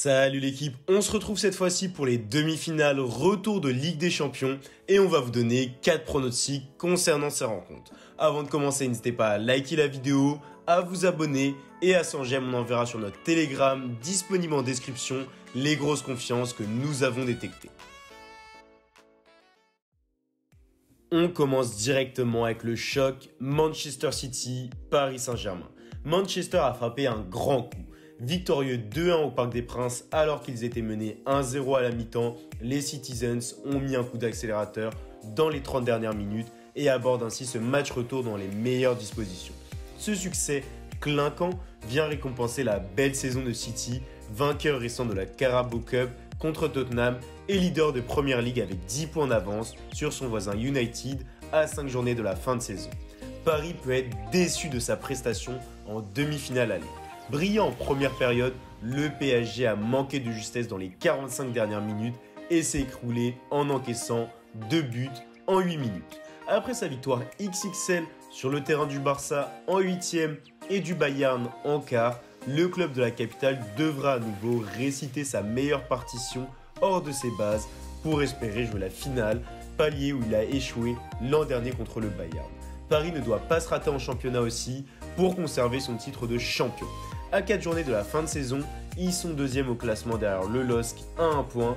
Salut l'équipe, on se retrouve cette fois-ci pour les demi-finales retour de Ligue des Champions et on va vous donner 4 pronostics concernant ces rencontres. Avant de commencer, n'hésitez pas à liker la vidéo, à vous abonner et à 100 j'aime, on enverra sur notre Telegram disponible en description les grosses confiances que nous avons détectées. On commence directement avec le choc Manchester City-Paris Saint-Germain. Manchester a frappé un grand coup. Victorieux 2-1 au Parc des Princes alors qu'ils étaient menés 1-0 à la mi-temps, les Citizens ont mis un coup d'accélérateur dans les 30 dernières minutes et abordent ainsi ce match retour dans les meilleures dispositions. Ce succès clinquant vient récompenser la belle saison de City, vainqueur récent de la Carabao Cup contre Tottenham et leader de Premier League avec 10 points d'avance sur son voisin United à 5 journées de la fin de saison. Paris peut être déçu de sa prestation en demi-finale aller. Brillant en première période, le PSG a manqué de justesse dans les 45 dernières minutes et s'est écroulé en encaissant 2 buts en 8 minutes. Après sa victoire XXL sur le terrain du Barça en 8e et du Bayern en quart, le club de la capitale devra à nouveau réciter sa meilleure partition hors de ses bases pour espérer jouer la finale, palier où il a échoué l'an dernier contre le Bayern. Paris ne doit pas se rater en championnat aussi pour conserver son titre de champion. À 4 journées de la fin de saison, ils sont deuxième au classement derrière le LOSC à 1 point.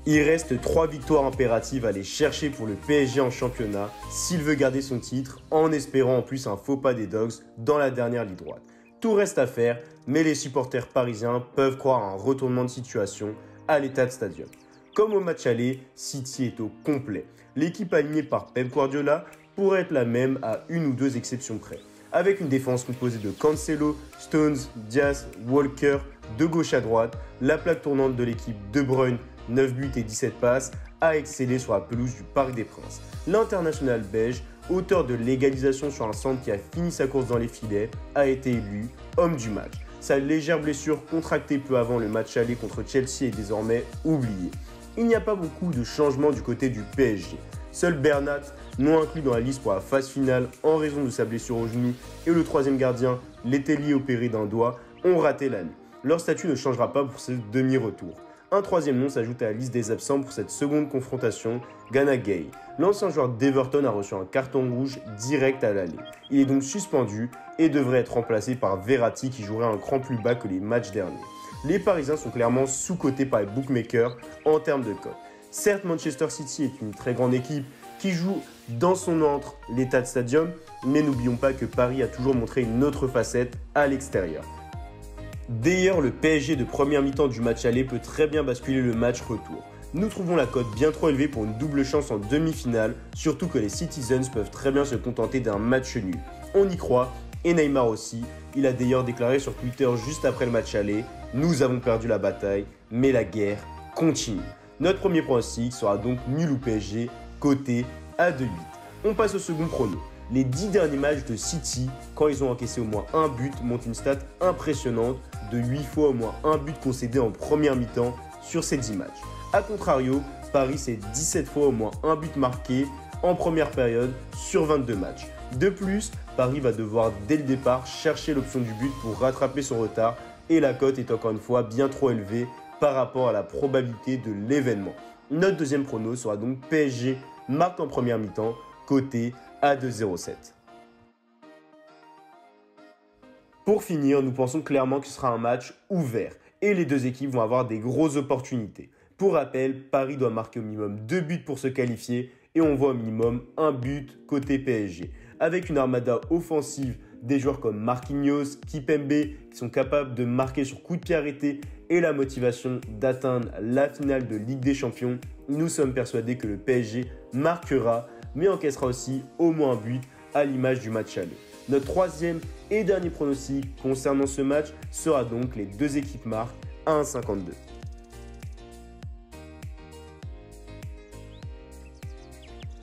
Il reste 3 victoires impératives à aller chercher pour le PSG en championnat s'il veut garder son titre en espérant en plus un faux pas des Dogs dans la dernière ligne droite. Tout reste à faire, mais les supporters parisiens peuvent croire à un retournement de situation à l'Etihad Stadium. Comme au match aller, City est au complet. L'équipe alignée par Pep Guardiola pourrait être la même à une ou deux exceptions près. Avec une défense composée de Cancelo, Stones, Diaz, Walker, de gauche à droite, la plaque tournante de l'équipe De Bruyne, 9 buts et 17 passes, a excellé sur la pelouse du Parc des Princes. L'international belge, auteur de l'égalisation sur un centre qui a fini sa course dans les filets, a été élu homme du match. Sa légère blessure contractée peu avant le match aller contre Chelsea est désormais oubliée. Il n'y a pas beaucoup de changements du côté du PSG. Seul Bernat, non inclus dans la liste pour la phase finale en raison de sa blessure au genou, et le troisième gardien, Letellier opéré d'un doigt, ont raté la nuit. Leur statut ne changera pas pour ce demi-retour. Un troisième nom s'ajoute à la liste des absents pour cette seconde confrontation, Gana Gueye. L'ancien joueur d'Everton a reçu un carton rouge direct à l'aller. Il est donc suspendu et devrait être remplacé par Verratti qui jouerait un cran plus bas que les matchs derniers. Les Parisiens sont clairement sous-cotés par les bookmakers en termes de cote. Certes, Manchester City est une très grande équipe qui joue dans son antre, l'Etihad Stadium, mais n'oublions pas que Paris a toujours montré une autre facette à l'extérieur. D'ailleurs, le PSG de première mi-temps du match aller peut très bien basculer le match retour. Nous trouvons la cote bien trop élevée pour une double chance en demi-finale, surtout que les Citizens peuvent très bien se contenter d'un match nul. On y croit, et Neymar aussi. Il a d'ailleurs déclaré sur Twitter juste après le match aller « Nous avons perdu la bataille, mais la guerre continue ». Notre premier pronostic sera donc nul ou PSG, coté à 2,8. On passe au second prono. Les 10 derniers matchs de City, quand ils ont encaissé au moins un but, montrent une stat impressionnante de 8 fois au moins un but concédé en première mi-temps sur ces 10 matchs. A contrario, Paris c'est 17 fois au moins un but marqué en première période sur 22 matchs. De plus, Paris va devoir dès le départ chercher l'option du but pour rattraper son retard et la cote est encore une fois bien trop élevée par rapport à la probabilité de l'événement. Notre deuxième prono sera donc PSG marque en première mi-temps, coté à 2,07. Pour finir, nous pensons clairement que ce sera un match ouvert et les deux équipes vont avoir des grosses opportunités. Pour rappel, Paris doit marquer au minimum 2 buts pour se qualifier et on voit au minimum un but côté PSG. Avec une armada offensive des joueurs comme Marquinhos, Kipembe qui sont capables de marquer sur coup de pied arrêté et la motivation d'atteindre la finale de Ligue des Champions, nous sommes persuadés que le PSG marquera mais encaissera aussi au moins un but à l'image du match aller. Notre troisième et dernier pronostic concernant ce match sera donc les deux équipes marquent à 1,52.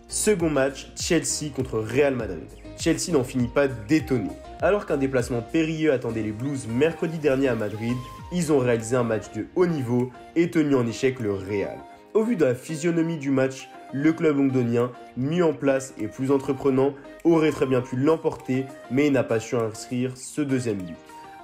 Second match, Chelsea contre Real Madrid. Chelsea n'en finit pas d'étonner. Alors qu'un déplacement périlleux attendait les Blues mercredi dernier à Madrid, ils ont réalisé un match de haut niveau et tenu en échec le Real. Au vu de la physionomie du match, le club londonien, mis en place et plus entreprenant, aurait très bien pu l'emporter, mais il n'a pas su inscrire ce deuxième but.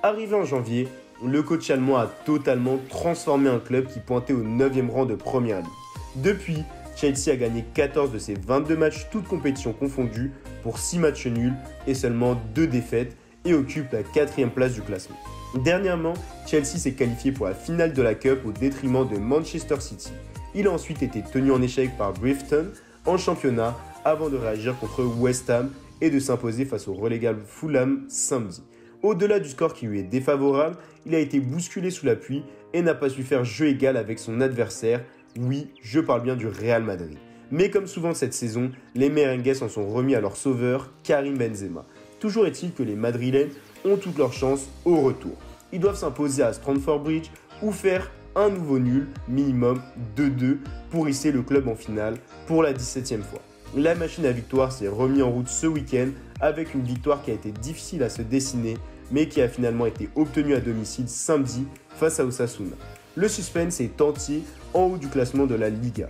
Arrivé en janvier, le coach allemand a totalement transformé un club qui pointait au 9e rang de Première Ligue. Depuis, Chelsea a gagné 14 de ses 22 matchs, toutes compétitions confondues, pour 6 matchs nuls et seulement 2 défaites, et occupe la 4e place du classement. Dernièrement, Chelsea s'est qualifié pour la finale de la Cup au détriment de Manchester City. Il a ensuite été tenu en échec par Brighton en championnat avant de réagir contre West Ham et de s'imposer face au relégable Fulham samedi. Au-delà du score qui lui est défavorable, il a été bousculé sous la pluie et n'a pas su faire jeu égal avec son adversaire. Oui, je parle bien du Real Madrid. Mais comme souvent cette saison, les merengues s'en sont remis à leur sauveur, Karim Benzema. Toujours est-il que les Madrilènes ont toutes leurs chances au retour. Ils doivent s'imposer à Stamford Bridge ou faire un nouveau nul, minimum 2-2, pour hisser le club en finale pour la 17e fois. La machine à victoire s'est remise en route ce week-end avec une victoire qui a été difficile à se dessiner, mais qui a finalement été obtenue à domicile samedi face à Osasuna. Le suspense est entier en haut du classement de la Liga.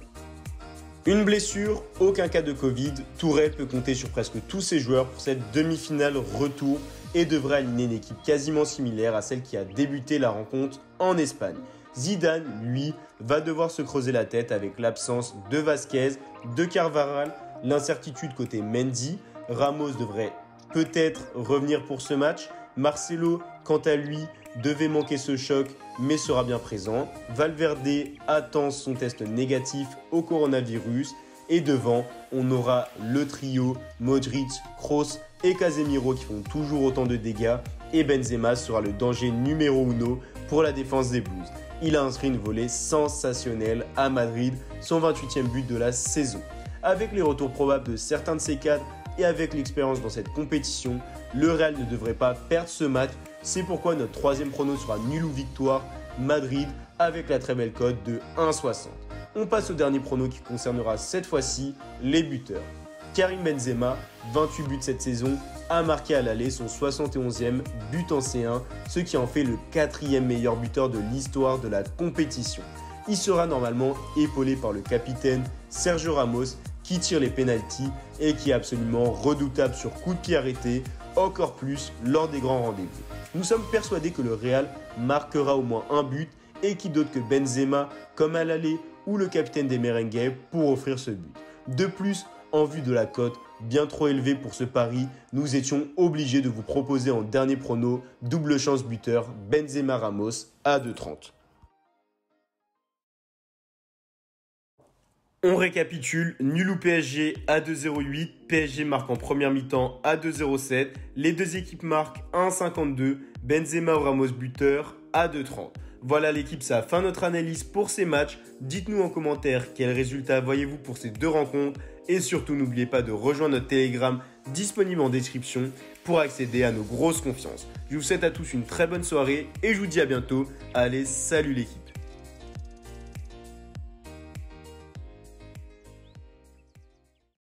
Une blessure, aucun cas de Covid, Tourelle peut compter sur presque tous ses joueurs pour cette demi-finale retour et devrait aligner une équipe quasiment similaire à celle qui a débuté la rencontre en Espagne. Zidane, lui, va devoir se creuser la tête avec l'absence de Vasquez, de Carvajal, l'incertitude côté Mendy. Ramos devrait peut-être revenir pour ce match. Marcelo, quant à lui, devait manquer ce choc, mais sera bien présent. Valverde attend son test négatif au coronavirus. Et devant, on aura le trio Modric, Kroos et Casemiro qui font toujours autant de dégâts. Et Benzema sera le danger numéro 1 pour la défense des Blues. Il a inscrit une volée sensationnelle à Madrid, son 28e but de la saison. Avec les retours probables de certains de ses cadres et avec l'expérience dans cette compétition, le Real ne devrait pas perdre ce match. C'est pourquoi notre troisième prono sera nul ou victoire, Madrid, avec la très belle cote de 1,60. On passe au dernier prono qui concernera cette fois-ci les buteurs. Karim Benzema, 28 buts cette saison, a marqué à l'aller son 71e but en C1, ce qui en fait le 4e meilleur buteur de l'histoire de la compétition. Il sera normalement épaulé par le capitaine Sergio Ramos qui tire les pénaltys et qui est absolument redoutable sur coup de pied arrêté, encore plus lors des grands rendez-vous. Nous sommes persuadés que le Real marquera au moins un but et qui d'autre que Benzema, comme à l'aller ou le capitaine des merengues pour offrir ce but. De plus, en vue de la cote bien trop élevée pour ce pari, nous étions obligés de vous proposer en dernier prono double chance buteur Benzema Ramos à 2,30. On récapitule, nul ou PSG à 2,08, PSG marque en première mi-temps à 2,07, les deux équipes marquent 1,52, Benzema ou Ramos buteur à 2,30. Voilà l'équipe, ça a fin notre analyse pour ces matchs. Dites-nous en commentaire quels résultats voyez-vous pour ces deux rencontres et surtout n'oubliez pas de rejoindre notre Telegram disponible en description pour accéder à nos grosses confiances. Je vous souhaite à tous une très bonne soirée et je vous dis à bientôt. Allez, salut l'équipe!